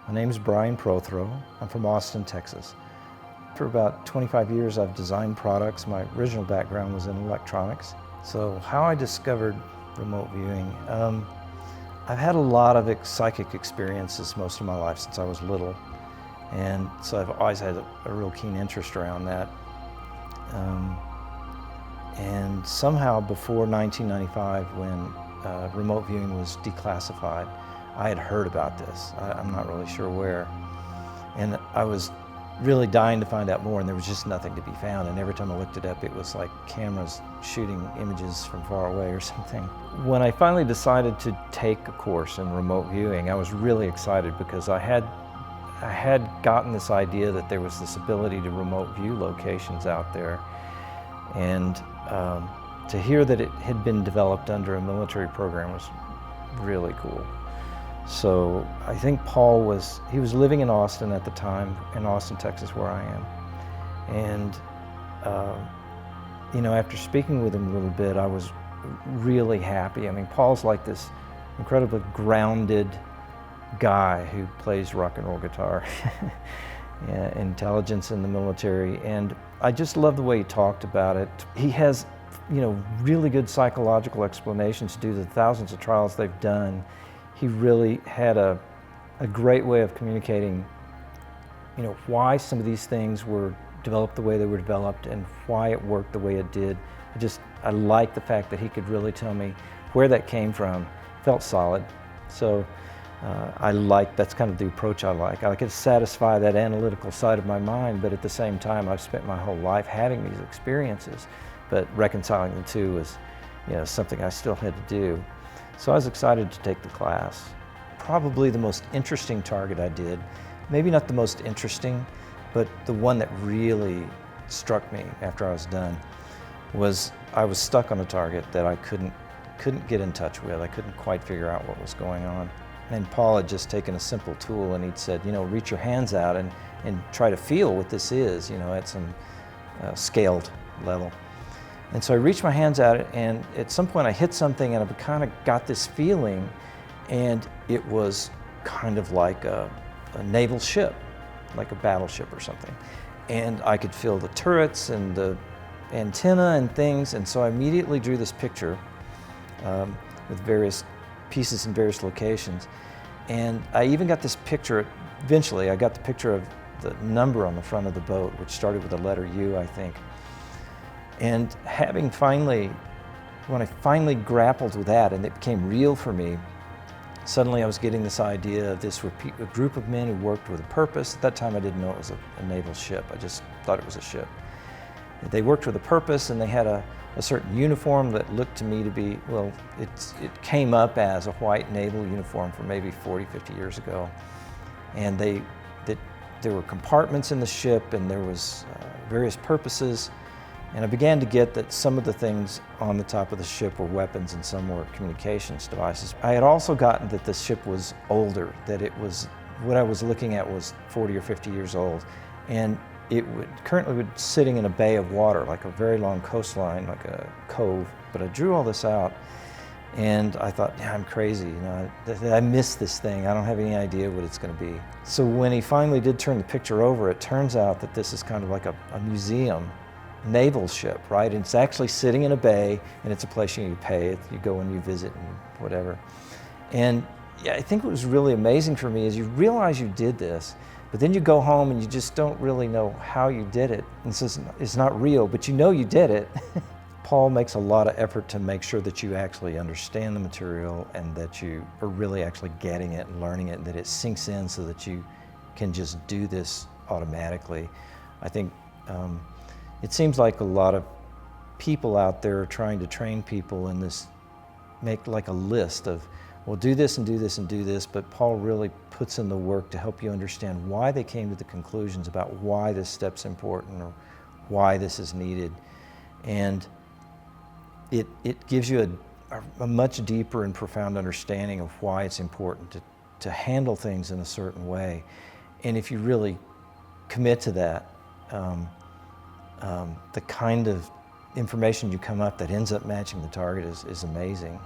My name is Brian Prothro. I'm from Austin, Texas. For about 25 years, I've designed products. My original background was in electronics. So how I discovered remote viewing, I've had a lot of psychic experiences most of my life since I was little. And so I've always had a real keen interest around that. And somehow before 1995, when remote viewing was declassified, I had heard about this. I'm not really sure where. And I was really dying to find out more, and there was just nothing to be found. And every time I looked it up, it was like cameras shooting images from far away or something. When I finally decided to take a course in remote viewing, I was really excited because I had gotten this idea that there was this ability to remote view locations out there. And to hear that it had been developed under a military program was really cool. So I think Paul was living in Austin at the time, in Austin, Texas, where I am. And, after speaking with him a little bit, I was really happy. I mean, Paul's like this incredibly grounded guy who plays rock and roll guitar, intelligence in the military. And I just love the way he talked about it. He has, really good psychological explanations due to the thousands of trials they've done. He really had a great way of communicating, why some of these things were developed the way they were developed and why it worked the way it did. I like the fact that he could really tell me where that came from. Felt solid. So that's kind of the approach I like. I could satisfy that analytical side of my mind, but at the same time, I've spent my whole life having these experiences, but reconciling the two was, something I still had to do. So I was excited to take the class. Probably the most interesting target I did, maybe not the most interesting, but the one that really struck me after I was done was I was stuck on a target that I couldn't get in touch with. I couldn't quite figure out what was going on. And Paul had just taken a simple tool and he'd said, reach your hands out and try to feel what this is, at some scaled level. And so I reached my hands out, and at some point I hit something and I kind of got this feeling, and it was kind of like a naval ship, like a battleship or something. And I could feel the turrets and the antenna and things, and so I immediately drew this picture with various pieces in various locations. And I even got this picture, eventually I got the picture of the number on the front of the boat, which started with the letter U, I think. And when I finally grappled with that and it became real for me, suddenly I was getting this idea of a group of men who worked with a purpose. At that time I didn't know it was a naval ship, I just thought it was a ship. They worked with a purpose and they had a certain uniform that looked to me to be, it came up as a white naval uniform from maybe 40, 50 years ago. And there were compartments in the ship and there was various purposes. And I began to get that some of the things on the top of the ship were weapons and some were communications devices. I had also gotten that the ship was older, that what I was looking at was 40 or 50 years old. And it currently was sitting in a bay of water, like a very long coastline, like a cove. But I drew all this out and I thought, I'm crazy, I missed this thing. I don't have any idea what it's going to be. So when he finally did turn the picture over, it turns out that this is kind of like a museum naval ship, right? And it's actually sitting in a bay, and it's a place you pay, you go and you visit and whatever. And yeah, I think what was really amazing for me is you realize you did this, but then you go home and you just don't really know how you did it. And it's not real, but you did it. Paul makes a lot of effort to make sure that you actually understand the material and that you are really actually getting it and learning it, and that it sinks in so that you can just do this automatically. I think it seems like a lot of people out there are trying to train people in this, make like a list of, well, do this and do this and do this, but Paul really puts in the work to help you understand why they came to the conclusions about why this step's important or why this is needed. And it gives you a much deeper and profound understanding of why it's important to handle things in a certain way. And if you really commit to that, the kind of information you come up that ends up matching the target is amazing.